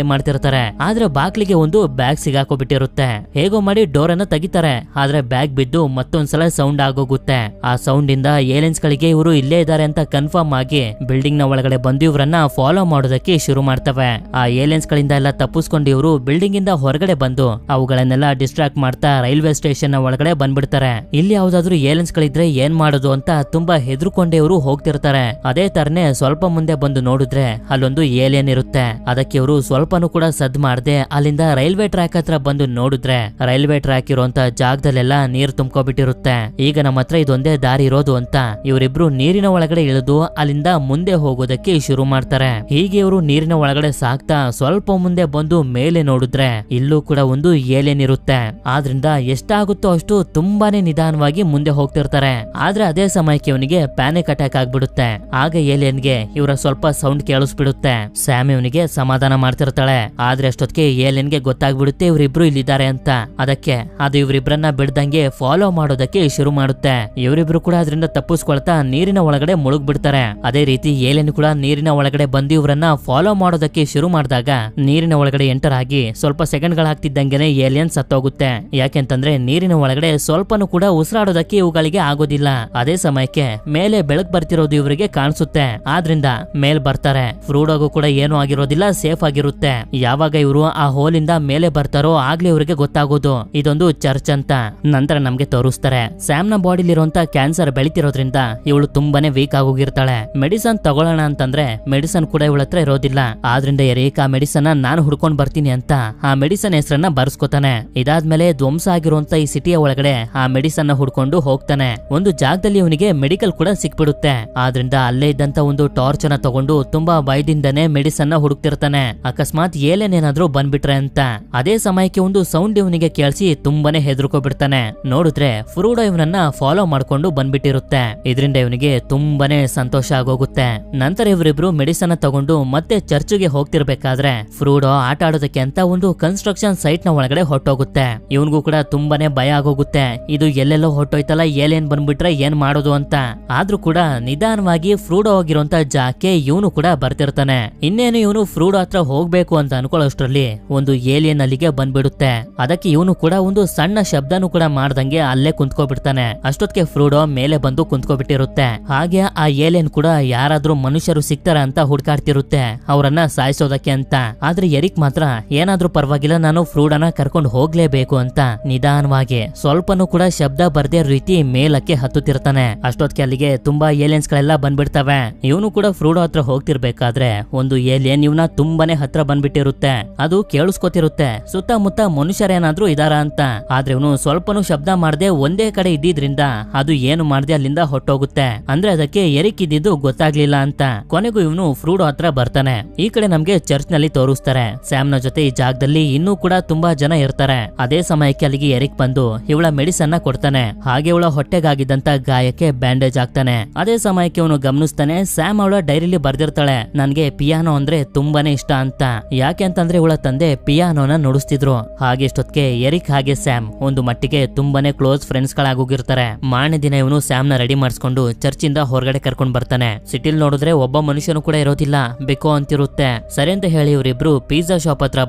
[SPEAKER 1] ಮಾಡ್ತಿರ್ತಾರೆ. ಆದ್ರೆ ಬಾಗ್ಲಿಗೆ ಒಂದು ಬ್ಯಾಗ್ ಸಿಗಾಕೋಬಿಟ್ಟಿರುತ್ತೆ. ಹೇಗೋ ಮಾಡಿ ಡೋರ್ ಅನ್ನ ತೆಗಿತಾರೆ. ಆದ್ರೆ ಬ್ಯಾಗ್ ಬಿದ್ದು ಮತ್ತೊಂದ್ಸಲ ಸೌಂಡ್ ಆಗೋಗುತ್ತೆ. ಆ ಸೌಂಡ್ ಇಂದ ಏಲಿಯನ್ಸ್ ಗಳಿಗೆ ಇವರು ಇಲ್ಲೇ ಇದ್ದಾರೆ ಅಂತ ಕನ್ಫರ್ಮ್ ಆಗಿ ಬಿಲ್ಡಿಂಗ್ ನ ಒಳಗಡೆ ಬಂದು ಇವರನ್ನ ಫಾಲೋ ಮಾಡೋದಕ್ಕೆ ಶುರು ಮಾಡ್ತವೆ. ಆ ಏಲಿಯನ್ಸ್ ಗಳಿಂದ ಎಲ್ಲ ತಪ್ಪಿಸ್ಕೊಂಡು ಇವರು ಬಿಲ್ಡಿಂಗ್ ಇಂದ ಹೊರಗಡೆ ಬಂದು ಅವುಗಳನ್ನೆಲ್ಲ ಡಿಸ್ಟ್ರಾಕ್ಟ್ ಮಾಡ್ತಾ ರೈಲ್ವೆ ಸ್ಟೇಷನ್ ನ ಒಳಗಡೆ ಬಂದ್ಬಿಡ್ತಾರೆ. ಇಲ್ಲಿ ಯಾವ್ದಾದ್ರು ಏಲಿಯನ್ಸ್ ಗಳಿದ್ರೆ ಏನ್ ಮಾಡೋದು ಅಂತ ತುಂಬಾ ಹೆದರ್ಕೊಂಡೆ ಇವರು ಹೋಗ್ತಿರ್ತಾರೆ. ಅದೇ ತರನೇ ಸ್ವಲ್ಪ ಮುಂದೆ ಬಂದು ನೋಡಿದ್ರೆ ಅಲ್ಲೊಂದು ಏಲಿಯನ್ ಇರುತ್ತೆ. ಅದಕ್ಕೆ ಇವರು ಸ್ವಲ್ಪನೂ ಕೂಡ ಸದ್ ಮಾಡದೆ ಅಲ್ಲಿಂದ ರೈಲ್ವೆ ಟ್ರ್ಯಾಕ್ ಹತ್ರ ಬಂದು ನೋಡಿದ್ರೆ ರೈಲ್ವೆ ಟ್ರ್ಯಾಕ್ ಇರುವಂತ ಜಾಗದಲ್ಲೆಲ್ಲ ನೀರ್ ತುಂಬ್ಕೊಬಿಟ್ಟಿರುತ್ತೆ. ಈಗ ನಮ್ಮ ಹತ್ರ ಇದೊಂದೇ ದಾರಿ ಇರೋದು ಅಂತ ಇವರಿಬ್ರು ನೀರಿನ ಒಳಗಡೆ ಇಳಿದು ಅಲ್ಲಿಂದ ಮುಂದೆ ಹೋಗೋದಕ್ಕೆ ಶುರು ಮಾಡ್ತಾರೆ. ಹೀಗೆ ಇವರು ನೀರಿನ ಒಳಗಡೆ ಸಾಕ್ತಾ ಸ್ವಲ್ಪ ಮುಂದೆ ಬಂದು ಮೇಲೆ ನೋಡಿದ್ರೆ ಇಲ್ಲೂ ಕೂಡ ಒಂದು ಏಲಿಯನ್ ಇರುತ್ತೆ. ಆದ್ರಿಂದ ಎಷ್ಟಾಗುತ್ತೋ ಅಷ್ಟು ತುಂಬಾನೇ ನಿಧಾನವಾಗಿ ಮುಂದೆ ಹೋಗ್ತಿರ್ತಾರೆ. ಆದ್ರೆ ಅದೇ ಸಮಯಕ್ಕೆ ಇವನಿಗೆ ಪ್ಯಾನಿಕ್ ಅಟ್ಯಾಕ್ ಆಗ್ಬಿಡುತ್ತೆ. ಆಗ ಏಲಿಯನ್ಗೆ ಇವರ ಸ್ವಲ್ಪ ಸೌಂಡ್ ಕೇಳಿಸ್ಬಿಡುತ್ತೆ. ಸ್ಯಾಮ್ ಇವನಿಗೆ ಸಮಾಧಾನ ಮಾಡ್ತಿರ್ತಾಳೆ. ಆದ್ರೆ ಅಷ್ಟೊತ್ತಿಗೆ ಏಲಿಯನ್ಗೆ ಗೊತ್ತಾಗ್ಬಿಡುತ್ತೆ ಇವರಿಬ್ರು ಇಲ್ಲಿದ್ದಾರೆ ಅಂತ. ಅದಕ್ಕೆ ಅದು ಇವರಿಬ್ರನ್ನ ಬಿಡ್ದಂಗೆ ಫಾಲೋ ಮಾಡೋದಕ್ಕೆ ಶುರು ಮಾಡುತ್ತೆ. ಇವರಿಬ್ರು ಕೂಡ ಅದರಿಂದ ತಪ್ಪಿಸ್ಕೊಳ್ತಾ ನೀರಿನ ಒಳಗಡೆ ಮುಳುಗ್ ಬಿಡ್ತಾರೆ. ಅದೇ ರೀತಿ ಏಲಿಯನ್ ಕೂಡ ನೀರಿನ ಒಳಗಡೆ ಬಂದು ಇವರನ್ನ ಫಾಲೋ ಮಾಡೋದಕ್ಕೆ ಶುರು ಮಾಡಿದಾಗ ನೀರಿನ ಒಳಗಡೆ ಎಂಟರ್ ಆಗಿ ಸ್ವಲ್ಪ ಸೆಕೆಂಡ್ ಗಳಾಗ್ತಿದ್ದಂಗೆನೆ ಏಲಿಯನ್ ಸತ್ತೋಗುತ್ತೆ. ಯಾಕೆಂತಂದ್ರೆ ನೀರಿನ ಒಳಗಡೆ ಸ್ವಲ್ಪನೂ ಕೂಡ ಉಸಿರಾಡೋದಕ್ಕೆ ಇವುಗಳಿಗೆ ಆಗೋದಿಲ್ಲ. ಅದೇ ಸಮಯಕ್ಕೆ ಮೇಲೆ ಬೆಳಕ್ ಬರ್ತಿರೋದು ಇವರಿಗೆ ಕಾಣಿಸುತ್ತೆ. ಆದ್ರಿಂದ ಮೇಲ್ ಬರ್ತಾರೆ. ಫ್ರೂಡೋಗೂ ಕೂಡ ಏನು ಆಗಿರೋದಿಲ್ಲ, ಸೇಫ್ ಆಗಿರುತ್ತೆ. ಯಾವಾಗ ಇವರು ಆ ಹೋಲಿಂದ ಮೇಲೆ ಬರ್ತಾರೋ ಆಗ್ಲೇ ಇವರಿಗೆ ಗೊತ್ತಾಗೋದು ಇದೊಂದು ಚರ್ಚ್ ಅಂತ. ನಂತರ ನಮ್ಗೆ ತೋರಿಸ್ತಾರೆ ಸ್ಯಾಮ್ ನ ಬಾಡಿಲಿರುವಂತ ಕ್ಯಾನ್ಸರ್ ಬೆಳಿತಿರೋದ್ರಿಂದ ಇವಳು ತುಂಬಾನೇ ವೀಕ್ ಆಗೋಗಿರ್ತಾಳೆ. ಮೆಡಿಸನ್ ತಗೊಳ್ಳೋಣ ಅಂತಂದ್ರೆ ಮೆಡಿಸನ್ ಕೂಡ ಇವಳ ಹತ್ರ ಇರೋದಿಲ್ಲ. ಆದ್ರಿಂದ ಎರಿಕ್ ಆ ಮೆಡಿಸನ್ ನಾನು ಹುಡ್ಕೊಂಡ್ ಬರ್ತೀನಿ ಅಂತ ಆ ಮೆಡಿಸನ್ ಹೆಸರನ್ನ ಬರ್ಸ್ಕೊತಾನೆ. ಇದಾದ್ಮೇಲೆ ಧ್ವಂಸ ಆಗಿರುವಂತ ಈ ಸಿಟಿಯ ಒಳಗಡೆ ಆ ಮೆಡಿಸನ್ ನ ಹುಡ್ಕೊಂಡು ಹೋಗ್ತಾನೆ. ಒಂದು ಜಾಗದಲ್ಲಿ ಇವನಿಗೆ ಮೆಡಿಕಲ್ ಕೂಡ ಸಿಕ್ಬಿಡುತ್ತೆ. ಆದ್ರಿಂದ ಅಲ್ಲೇ ಇದ್ದಂತ ಒಂದು ಟಾರ್ಚ್ ಅನ್ನ ತಗೊಂಡು ತುಂಬಾ ಭಯದಿಂದನೇ ಮೆಡಿಸನ್ ನ ಹುಡುಕ್ತಿರ್ತಾನೆ. ಅಕಸ್ಮಾತ್ ಏಲೇನ್ ಏನಾದ್ರೂ ಬಂದ್ಬಿಟ್ರೆ ಅಂತ. ಅದೇ ಸಮಯಕ್ಕೆ ಒಂದು ಸೌಂಡ್ ಇವನಿಗೆ ಕೇಳಿಸಿ ತುಂಬಾನೇ ಹೆದರ್ಕೊಬಿಡ್ತಾನೆ. ನೋಡಿದ್ರೆ ಫ್ರೂಡೋ ಇವನನ್ನ ಫಾಲೋ ಮಾಡ್ಕೊಂಡು ಬಂದ್ಬಿಟ್ಟಿರುತ್ತೆ. ಇದರಿಂದ ಇವನಿಗೆ ತುಂಬಾನೇ ಸಂತೋಷ ಆಗೋಗುತ್ತೆ. ನಂತರ ಇವರಿಬ್ರು ಮೆಡಿಸನ್ ತಗೊಂಡು ಮತ್ತೆ ಚರ್ಚ್ಗೆ ಹೋಗ್ತಿರ್ಬೇಕಾದ್ರೆ ಫ್ರೂಡೋ ಆಟ ಆಡೋದಕ್ಕೆ ಅಂತ ಒಂದು ಕನ್ಸ್ಟ್ರಕ್ಷನ್ ಸೈಟ್ ನ ಒಳಗಡೆ ಹೊಟ್ಟೋಗುತ್ತೆ. ಇವನ್ಗೂ ಕೂಡ ತುಂಬಾನೇ ಭಯ ಆಗೋಗುತ್ತೆ. ಇದು ಎಲ್ಲೆಲ್ಲೋ ಹೊಟ್ಟೋಯ್ತಲ್ಲ, ಏಲೇನ್ ಬಂದ್ಬಿಟ್ರೆ ಏನ್ ಮಾಡೋದು ಅಂತ. ಆದ್ರೂ ಕೂಡ ನಿಧಾನವಾಗಿ ಫ್ರೂಡೋ ಹೋಗಿರುವಂತ ಜಾಗಕ್ಕೆ ಇವನು ಕೂಡ ಬರ್ತಿರ್ತಾನೆ. ಇನ್ನೇನು ಇವನು ಫ್ರೂಡೋ ಹತ್ರ ಹೋಗ್ಬೇಕು ಅಂತ ಅನ್ಕೊಳ್ಳೋಷ್ಟ್ರಲ್ಲಿ ಒಂದು ಏಲಿಯನ್ ಅಲ್ಲಿಗೆ ಬಂದ್ಬಿಡುತ್ತೆ. ಅದಕ್ಕೆ ಇವನು ಕೂಡ ಒಂದು ಸಣ್ಣ ಶಬ್ದನೂ ಕೂಡ ಮಾಡ್ದಂಗೆ ಅಲ್ಲೇ ಕುಂತ್ಕೋಬಿಡ್ತಾನೆ. ಅಷ್ಟೊತ್ತಿಗೆ ಫ್ರೂಡೋ ಮೇಲೆ ಬಂದು ಕುಂತ್ಕೋಬಿಟ್ಟಿರುತ್ತೆ. ಹಾಗೆ ಆ ಏಲಿಯನ್ ಕೂಡ ಯಾರಾದ್ರೂ ಮನುಷ್ಯರು ಸಿಗ್ತಾರ ಅಂತ ಹುಡ್ಕಾಡ್ತಿರುತ್ತೆ ಅವರನ್ನ ಸಾಯಿಸೋದಕ್ಕೆ ಅಂತ. ಆದ್ರೆ ಎರಿಕ್ ಮಾತ್ರ ಏನಾದ್ರೂ ಪರವಾಗಿಲ್ಲ, ನಾನು ಫ್ರೂಡೋನ ಕರ್ಕೊಂಡು ಹೋಗ್ಲೇಬೇಕು ಅಂತ ನಿಧಾನವಾಗಿ ಸ್ವಲ್ಪನೂ ಕೂಡ ಶಬ್ದ ಬರ್ದೇ ರೀತಿ ಮೇಲಕ್ಕೆ ಹತ್ತುತ್ತಿರ್ತಾನೆ. ಅಷ್ಟೊತ್ತಿಗೆ ಅಲ್ಲಿಗೆ ತುಂಬಾ ಏಲಿಯನ್ಸ್ ಗಳೆಲ್ಲ ಬಂದ್ಬಿಡ್ತವೆ. ಇವನು ಕೂಡ ಫ್ರೂಡೋ ಹತ್ರ ಹೋಗ್ತಿರ್ಬೇಕಾದ್ರೆ ಒಂದು ಏಲಿಯನ್ ಇವನ ತುಂಬಾನೇ ಹತ್ರ ಬಂದ್ಬಿಟ್ಟಿರುತ್ತೆ. ಅದು ಕೇಳಿಸ್ಕೊತಿರುತ್ತೆ ಸುತ್ತಮುತ್ತ ಮನುಷ್ಯರೇನಾದ್ರೂ ಇದಾರ ಅಂತ. ಆದ್ರೆ ಇವನು ಸ್ವಲ್ಪನೂ ಶಬ್ದ ಮಾಡದೆ ಒಂದೇ ಕಡೆ ಇದ್ದಿದ್ರಿಂದ ಅದು ಏನು ಮಾಡದೆ ಅಲ್ಲಿಂದ ಹೊಟ್ಟೋಗುತ್ತೆ. ಅಂದ್ರೆ ಅದಕ್ಕೆ ಎರಿಕ್ ಇದ್ದಿದ್ದು ಗೊತ್ತಾಗ್ಲಿಲ್ಲ ಅಂತ. ಕೊನೆಗೂ ಇವನು ಫ್ರೂಡೋ ಹತ್ರ ಬರ್ತಾನೆ. ಈ ಕಡೆ ನಮ್ಗೆ ಚರ್ಚ್ ನಲ್ಲಿ ತೋರಿಸ್ತಾರೆ ಸ್ಯಾಮ್ ನ ಜೊತೆ ಈ ಜಾಗದಲ್ಲಿ ಇನ್ನೂ ಕೂಡ ತುಂಬಾ ಜನ ಇರ್ತಾರೆ. ಅದೇ ಸಮಯಕ್ಕೆ ಅಲ್ಲಿಗೆ ಎರಿಕ್ ಬಂದು ಇವಳ ಮೆಡಿಸನ್ ನ ಕೊಡ್ತಾನೆ. ಹಾಗೆ ಇವಳ ಹೊಟ್ಟೆಗಾಗಿದ್ದಂತ ಗಾಯಕ್ಕೆ ಬ್ಯಾಂಡೇಜ್ ಆಗ್ತಾನೆ. ಅದೇ ಸಮಯಕ್ಕೆ ಅವನು ಗಮನಿಸ್ತಾನೆ ಸ್ಯಾಮ್ ಅವಳ ಡೈರಿಲಿ ಬರ್ದಿರ್ತಾಳೆ ನನ್ಗೆ ಪಿಯಾನೋ ಅಂದ್ರೆ ತುಂಬಾನೇ ಇಷ್ಟ ಅಂತ. ಯಾಕೆ ಅಂತಂದ್ರೆ ಇವಳ ತಂದೆ ಪಿಯಾನೋನ ನುಡಿಸ್ತಿದ್ರು. ಹಾಗೆ ಇಷ್ಟೊತ್ತಿಗೆ ಎರಿಕ್ ಹಾಗೆ ಸ್ಯಾಮ್ ಒಂದು ಮಟ್ಟಿಗೆ ತುಂಬಾನೇ ಕ್ಲೋಸ್ ಫ್ರೆಂಡ್ಸ್ ಗಳಾಗೋಗಿರ್ತಾರೆ. ಮಾರನೇ ದಿನ ಇವನು ಸ್ಯಾಮ್ ನ ರೆಡಿ ಮಾಡಿಸ್ಕೊಂಡು ಚರ್ಚ್ ಇಂದ ಹೊರಗಡೆ ಕರ್ಕೊಂಡ್ ಬರ್ತಾನೆ. ಸಿಟಿಲ್ ನೋಡಿದ್ರೆ ಒಬ್ಬ ಮನುಷ್ಯನು ಕೂಡ ಇರೋದಿಲ್ಲ, ಬೇಕೋ ಅಂತಿರುತ್ತೆ. ಸರಿ ಅಂತ ಹೇಳಿ ಇವರಿಬ್ರು ಪಿಜ್ಜಾ ಶಾಪ್ ಹತ್ರ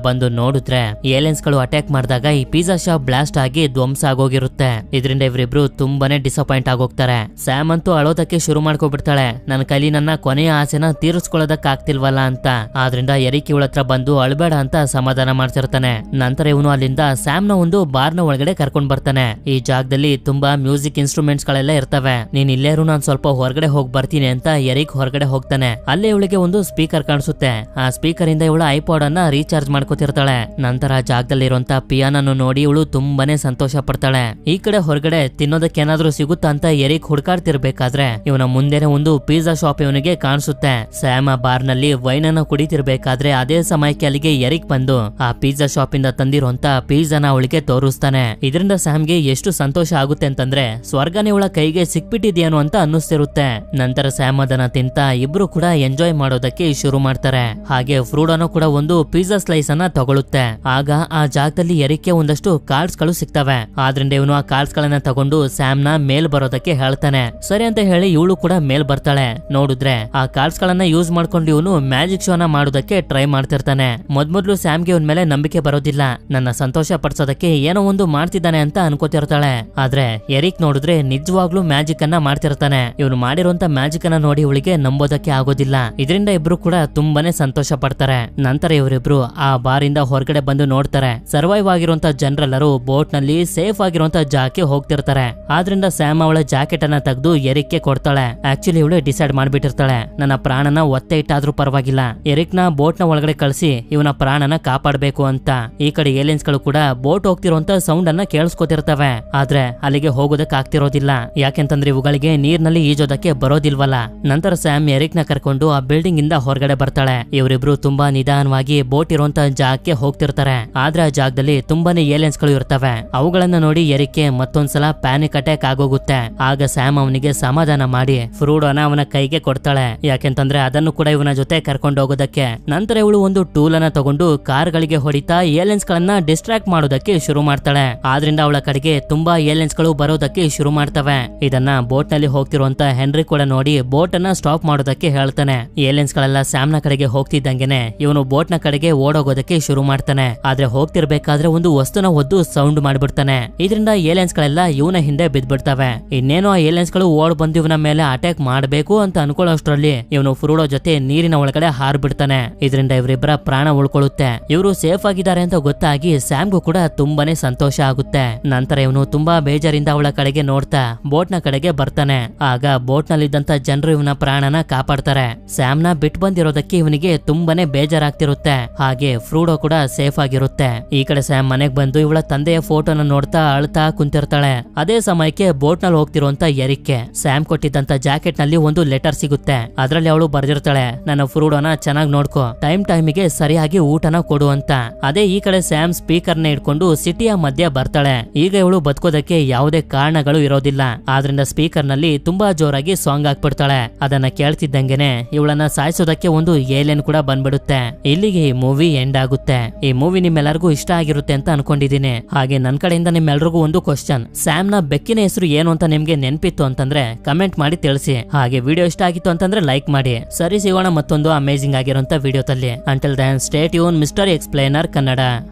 [SPEAKER 1] ಬಂದು ನೋಡಿದ್ರೆ ಏಲಿಯನ್ಸ್ ಗಳು ಅಟ್ಯಾಕ್ ಮಾಡಿದಾಗ ಈ ಪಿಜ್ಜಾ ಶಾಪ್ ಬ್ಲಾಸ್ಟ್ ಆಗಿ ಧ್ವಂಸ ಆಗೋಗಿರುತ್ತೆ. ಇದರಿಂದ ಇವರಿಬ್ರು ತುಂಬಾನೇ ಡಿಸಪಾಯಿಂಟ್ ಆಗೋಗ್ತಾರೆ. ಸ್ಯಾಮ್ ಅಂತೂ ಅಳೋದಕ್ಕೆ ಶುರು ಮಾಡ್ಕೊಬಿಡ್ತಾಳೆ. ನನ್ನ ಕೈಲಿ ನನ್ನ ಕೊನೆಯ ಆಸೆನ ತೀರಿಸ್ಕೊಳ್ಳೋದಕ್ಕೆ ಆಗ್ತಿಲ್ವಲ್ಲ ಅಂತ. ಆದ್ರಿಂದ ಎರಿಕ್ ಇವಳ ಹತ್ರ ಬಂದು ಅಳ್ಬೇಡ ಅಂತ ಸಮಾಧಾನ ಮಾಡ್ತಿರ್ತಾನೆ. ನಂತರ ಇವನು ಅಲ್ಲಿಂದ ಸ್ಯಾಮ್ ನ ಒಂದು ಬಾರ್ ನ ಒಳಗಡೆ ಕರ್ಕೊಂಡ್ ಬರ್ತಾನೆ. ಈ ಜಾಗದಲ್ಲಿ ತುಂಬಾ ಮ್ಯೂಸಿಕ್ ಇನ್ಸ್ಟ್ರೂಮೆಂಟ್ಸ್ ಗಳೆಲ್ಲ ಇರ್ತವೆ, ನೀನ್ ಇಲ್ಲೇರು ನಾನ್ ಸ್ವಲ್ಪ ಹೊರಗಡೆ ಹೋಗಿ ಬರ್ತೀನಿ ಅಂತ ಎರಿಕ್ ಹೊರಗಡೆ ಹೋಗ್ತಾನೆ. ಅಲ್ಲೇ ಇವಳಿಗೆ ಒಂದು ಸ್ಪೀಕರ್ ಕಾಣಿಸುತ್ತೆ. ಆ ಸ್ಪೀಕರ್ ಇಂದ ಇವಳು ಐಪಾಡ್ ಅನ್ನ ರೀಚಾರ್ಜ್ ಮಾಡ್ಕೋತಿರ್ತಾಳೆ. ನಂತರ ಜಾಗದಲ್ಲಿ ಇರುವಂತ ಪಿಯಾನನ್ನು ನೋಡಿ ಇವಳು ತುಂಬಾನೇ ಸಂತೋಷ ಪಡ್ತಾಳೆ. ಈ ಕಡೆ ಹೊರಗಡೆ ತಿನ್ನೋದಕ್ಕೆ ಏನಾದ್ರೂ ಸಿಗುತ್ತಾ ಅಂತ ಎರಿಕ್ ಹುಡುಕಾಡ್ತಿರ್ಬೇಕಾದ್ರೆ ಇವನ ಮುಂದೆನೆ ಒಂದು ಪಿಜ್ಜಾ ಶಾಪ್ ಇವನಿಗೆ ಕಾಣಿಸುತ್ತೆ. ಸ್ಯಾಮ್ ಆ ಬಾರ್ ನಲ್ಲಿ ವೈನ್ ಅನ್ನ ಕುಡಿತಿರ್ಬೇಕಾದ್ರೆ ಅದೇ ಸಮಯಕ್ಕೆ ಅಲ್ಲಿಗೆ ಎರಿಕ್ ಬಂದು ಆ ಪಿಜ್ಜಾ ಶಾಪ್ ಇಂದ ತಂದಿರುವಂತ ಪಿಜ್ಜಾನ ಅವಳಿಗೆ ತೋರಿಸ್ತಾನೆ. ಇದರಿಂದ ಸ್ಯಾಮ್ಗೆ ಎಷ್ಟು ಸಂತೋಷ ಆಗುತ್ತೆ ಅಂತಂದ್ರೆ ಸ್ವರ್ಗನೇ ಇವಳ ಕೈಗೆ ಸಿಕ್ಬಿಟ್ಟಿದ್ಯೇನೋ ಅಂತ ಅನ್ನಿಸ್ತಿರುತ್ತೆ. ನಂತರ ಸ್ಯಾಮ್ ಅದನ್ನ ತಿಂತ ಇಬ್ರು ಕೂಡ ಎಂಜಾಯ್ ಮಾಡೋದಕ್ಕೆ ಶುರು ಮಾಡ್ತಾರೆ. ಹಾಗೆ ಫ್ರೂಡೋನು ಕೂಡ ಒಂದು ಪಿಜ್ಜಾ ಸ್ಲೈಸ್ ಅನ್ನ ತಗೊಳುತ್ತೆ. ಆಗ ಆ ಜಾಗದಲ್ಲಿ ಎರಿಕ್ಗೆ ಒಂದಷ್ಟು ಕಾರ್ಡ್ಸ್ ಗಳು ಸಿಗ್ತವೆ. ಆದ್ರಿಂದ ಇವನು ಆ ಕಾರ್ಡ್ಸ್ ಗಳನ್ನ ತಗೊಂಡು ಸ್ಯಾಮ್ ನ ಮೇಲ್ ಬರೋದಕ್ಕೆ ಹೇಳ್ತಾನೆ. ಸರಿ ಅಂತ ಹೇಳಿ ಇವಳು ಕೂಡ ಮೇಲ್ ಬರ್ತಾಳೆ. ನೋಡಿದ್ರೆ ಆ ಕಾರ್ಡ್ಸ್ ಗಳನ್ನ ಯೂಸ್ ಮಾಡ್ಕೊಂಡು ಇವನು ಮ್ಯಾಜಿಕ್ ಶೋನ ಮಾಡೋದಕ್ಕೆ ಟ್ರೈ ಮಾಡ್ತಿರ್ತಾನೆ. ಮೊದ್ಲು ಸ್ಯಾಮ್ಗೆ ಇವನ್ ಮೇಲೆ ನಂಬಿಕೆ ಬರೋದಿಲ್ಲ. ನನ್ನ ಸಂತೋಷ ಪಡಿಸೋದಕ್ಕೆ ಏನೋ ಒಂದು ಮಾಡ್ತಿದ್ದಾನೆ ಅಂತ ಅನ್ಕೋತಿರ್ತಾಳೆ. ಆದ್ರೆ ಎರಿಕ್ ನೋಡಿದ್ರೆ ನಿಜವಾಗ್ಲೂ ಮ್ಯಾಜಿಕ್ ಅನ್ನ ಮಾಡ್ತಿರ್ತಾನೆ. ಇವನು ಮಾಡಿರುವಂತ ಮ್ಯಾಜಿಕ್ ಅನ್ನ ನೋಡಿ ಇವಳಿಗೆ ನಂಬೋದಕ್ಕೆ ಆಗೋದಿಲ್ಲ. ಇದರಿಂದ ಇಬ್ರು ಕೂಡ ತುಂಬಾನೇ ಸಂತೋಷ ಪಡ್ತಾರೆ. ನಂತರ ಇವರಿಬ್ರು ಆ ಬಾರಿಂದ ಹೊರಗಡೆ ಬಂದು ನೋಡ್ತಾರೆ. ಸರ್ವೈವ್ ಆಗಿರುವಂತ ಜನರೆಲ್ಲರೂ ಬೋಟ್ ನಲ್ಲಿ ಸೇಫ್ ಆಗಿರುವಂತ ಜಾಗಕ್ಕೆ ಹೋಗ್ತಿರ್ತಾರೆ. ಆದ್ರಿಂದ ಸ್ಯಾಮ್ ಅವಳ ಜಾಕೆಟ್ ಅನ್ನ ತೆಗೆದು ಎರಿಕ್ ಗೆ ಕೊಡ್ತಾಳೆ. ಆಕ್ಚುಲಿ ಇವಳು ಡಿಸೈಡ್ ಮಾಡ್ಬಿಟ್ಟಿರ್ತಾಳೆ, ನನ್ನ ಪ್ರಾಣನ ಒತ್ತೆ ಇಟ್ಟಾದ್ರೂ ಪರವಾಗಿಲ್ಲ, ಎರಿಕ್ ನ ಬೋಟ್ ನ ಒಳಗಡೆ ಕಳಿಸಿ ಇವನ ಪ್ರಾಣನ ಕಾಪಾಡಬೇಕು ಅಂತ. ಈ ಕಡೆ ಏಲಿಯನ್ಸ್ ಗಳು ಕೂಡ ಬೋಟ್ ಹೋಗ್ತಿರುವಂತ ಸೌಂಡ್ ಅನ್ನ ಕೇಳಿಸ್ಕೊತಿರ್ತವೆ. ಆದ್ರೆ ಅಲ್ಲಿಗೆ ಹೋಗೋದಕ್ಕೆ ಆಗ್ತಿರೋದಿಲ್ಲ. ಯಾಕೆಂತಂದ್ರೆ ಇವುಗಳಿಗೆ ನೀರ್ನಲ್ಲಿ ಈಜೋದಕ್ಕೆ ಬರೋದಿಲ್ವಲ್ಲ. ನಂತರ ಸ್ಯಾಮ್ ಎರಿಕ್ ನ ಕರ್ಕೊಂಡು ಆ ಬಿಲ್ಡಿಂಗ್ ಇಂದ ಹೊರಗಡೆ ಬರ್ತಾಳೆ. ಇವರಿಬ್ರು ತುಂಬಾ ನಿಧಾನವಾಗಿ ಬೋಟ್ ಇರುವಂತ ಜಾಗಕ್ಕೆ ಹೋಗ್ತಿರ್ತಾರೆ. ಆದ್ರೆ ಆ ಜಾಗದಲ್ಲಿ ತುಂಬಾನೇ ಏಲಿಯನ್ಸ್ ಗಳು ಇರ್ತವೆ. ಅವುಗಳನ್ನ ನೋಡಿ ಎರಿಕ್ಗೆ ಮತ್ತೊಂದ್ಸಲ ಪ್ಯಾನಿಕ್ ಅಟ್ಯಾಕ್ ಆಗೋಗುತ್ತೆ. ಆಗ ಸ್ಯಾಮ್ ಅವನಿಗೆ ಸಮಾಧಾನ ಮಾಡಿ ಫ್ರೂಡೋನ ಅವನ ಕೈಗೆ ಕೊಡ್ತಾಳೆ. ಯಾಕೆಂತಂದ್ರೆ ಅದನ್ನು ಕೂಡ ಇವನ ಜೊತೆ ಕರ್ಕೊಂಡು ಹೋಗೋದಕ್ಕೆ. ನಂತರ ಇವಳು ಒಂದು ಟೂಲ್ ಅನ್ನ ತಗೊಂಡು ಕಾರ್ ಗಳಿಗೆ ಹೊಡಿತಾ ಏಲಿಯನ್ಸ್ ಗಳನ್ನ ಡಿಸ್ಟ್ರಾಕ್ಟ್ ಮಾಡೋದಕ್ಕೆ ಶುರು ಮಾಡ್ತಾಳೆ. ಆದ್ರಿಂದ ಅವಳ ಕಡೆಗೆ ತುಂಬಾ ಏಲಿಯನ್ಸ್ ಗಳು ಬರೋದಕ್ಕೆ ಶುರು ಮಾಡ್ತವೆ. ಇದನ್ನ ಬೋಟ್ ನಲ್ಲಿ ಹೋಗ್ತಿರುವಂತ ಹೆನ್ರಿ ಕೂಡ ನೋಡಿ ಬೋಟ್ ಅನ್ನ ಸ್ಟಾಪ್ ಮಾಡೋದಕ್ಕೆ ಹೇಳ್ತಾನೆ. ಏಲಿಯನ್ಸ್ ಗಳೆಲ್ಲ ಸ್ಯಾಮ್ ನ ಕಡೆಗೆ ಹೋಗ್ತಿದ್ದಂಗೆನೆ ಇವನು ಬೋಟ್ ನ ಕಡೆಗೆ ಓಡೋಗೋದಕ್ಕೆ ಶುರು ಮಾಡ್ತಾನೆ. ಆದ್ರೆ ಹೋಗ್ತಿರ್ಬೇಕಾದ್ರೆ ಒಂದು ವಸ್ತುನ ಒದ್ದು ಸೌಂಡ್ ಮಾಡ್ಬಿಡ್ತಾನೆ. ಇದರಿಂದ ಏಲಿಯನ್ಸ್ ಗಳೆಲ್ಲ ಇವನ ಹಿಂದೆ ಬಿದ್ಬಿಡ್ತವೆ. ಇನ್ನೇನೋ ಆ ಏಲಿಯನ್ಸ್ ಗಳು ಓಡ್ ಬಂದು ಇವನ ಮೇಲೆ ಅಟ್ಯಾಕ್ ಮಾಡಬೇಕು ಅಂತ ಅನ್ಕೊಳ್ಳೋಷ್ಟ್ರಲ್ಲಿ ಇವನು ಫ್ರೂಡೋ ಜೊತೆ ನೀರಿನ ಒಳಗಡೆ ಹಾರ್ಬಿಡ್ತಾನೆ. ಇದರಿಂದ ಇವರಿಬ್ಬರ ಪ್ರಾಣ ಉಳ್ಕೊಳ್ಳುತ್ತೆ. ಇವರು ಸೇಫ್ ಆಗಿದ್ದಾರೆ ಅಂತ ಗೊತ್ತಾಗಿ ಸ್ಯಾಮ್ಗೂ ಕೂಡ ತುಂಬಾನೇ ಸಂತೋಷ ಆಗುತ್ತೆ. ನಂತರ ಇವನು ತುಂಬಾ ಬೇಜಾರಿಂದ ಅವಳ ಕಡೆಗೆ ನೋಡ್ತಾ ಬೋಟ್ ನ ಕಡೆಗೆ ಬರ್ತಾನೆ. ಆಗ ಬೋಟ್ ನಲ್ಲಿದ್ದಂತ ಜನರು ಇವನ ಪ್ರಾಣನ ಕಾಪಾಡ್ತಾರೆ. ಸ್ಯಾಮ್ ನ ಬಿಟ್ಟು ಬಂದಿರೋದಕ್ಕೆ ಇವನಿಗೆ ತುಂಬಾನೇ ಬೇಜಾರಾಗ್ತಿರುತ್ತೆ. ಹಾಗೆ ಫ್ರೂಡೋ ಕೂಡ ಸೇಫ್ ಆಗಿರುತ್ತೆ. ಈ ಕಡೆ ಸ್ಯಾಮ್ ಮನೆಗ್ ಬಂದು ಇವಳ ತಂದೆಯ ಫೋಟೋನ ನೋಡ್ತಾ ಅಳ್ತಾ ಕುಂತಿರ್ತಾಳೆ. ಅದೇ ಸಮಯಕ್ಕೆ ಬೋಟ್ ನಲ್ಲಿ ಹೋಗ್ತಿರುವಂತ ಎರಿಕ್ಗೆ ಸ್ಯಾಮ್ ಕೊಟ್ಟಿದ್ದಂತ ಜಾಕೆಟ್ ನಲ್ಲಿ ಒಂದು ಲೆಟರ್ ಸಿಗುತ್ತೆ. ಅದರಲ್ಲಿ ಅವಳು ಬರ್ದಿರ್ತಾಳೆ, ನನ್ನ ಫ್ರೂಡೋನ ಚೆನ್ನಾಗಿ ನೋಡ್ಕೋ, ಟೈಮಿಗೆ ಸರಿಯಾಗಿ ಊಟನ ಕೊಡು ಅಂತ. ಅದೇ ಈ ಕಡೆ ಸ್ಯಾಮ್ ಸ್ಪೀಕರ್ ನ ಇಟ್ಕೊಂಡು ಸಿಟಿಯ ಮಧ್ಯ ಬರ್ತಾಳೆ. ಈಗ ಇವಳು ಬದುಕೋದಕ್ಕೆ ಯಾವುದೇ ಕಾರಣಗಳು ಇರೋದಿಲ್ಲ. ಆದ್ರಿಂದ ಸ್ಪೀಕರ್ ನಲ್ಲಿ ತುಂಬಾ ಜೋರಾಗಿ ಸಾಂಗ್ ಹಾಕ್ಬಿಡ್ತಾಳೆ. ಅದನ್ನ ಕೇಳ್ತಿದ್ದಂಗೆನೆ ಇವಳನ್ನ ಸಾಯಿಸೋದಕ್ಕೆ ಒಂದು ಏಲಿಯನ್ ಕೂಡ ಬಂದ್ಬಿಡುತ್ತೆ. ಇಲ್ಲಿಗೆ ಈ ಮೂವಿ ಎಂಡ್ ಆಗುತ್ತೆ. ಈ ಮೂವಿ ನಿಮ್ಮೆಲ್ಲರಿಗೂ ಇಷ್ಟ ಆಗಿರುತ್ತೆ ಅಂತ ಅನ್ಕೊಂಡಿದೀನಿ. ಹಾಗೆ ನನ್ ಕಡೆಯಿಂದ ನಿಮ್ಮೆಲ್ಲರಿಗೂ ಒಂದು ಕ್ವಶನ್, ಸ್ಯಾಮ್ ನ ಬೆಕ್ಕಿನ ಹೆಸರು ಏನು ಅಂತ ನಿಮ್ಗೆ ನೆನ್ಪಿತ್ತು ಅಂತಂದ್ರೆ ಕಮೆಂಟ್ ಮಾಡಿ ತಿಳಿಸಿ. ಹಾಗೆ ವಿಡಿಯೋ ಇಷ್ಟ ಆಗಿತ್ತು ಅಂತಂದ್ರೆ ಲೈಕ್ ಮಾಡಿ. ಸರಿ, ಸಿಗೋಣ ಮತ್ತೊಂದು ಅಮೇಜಿಂಗ್ ಆಗಿರುವಂತ ವಿಡಿಯೋದಲ್ಲಿ. Until then stay tuned Mister Explainer Kannada.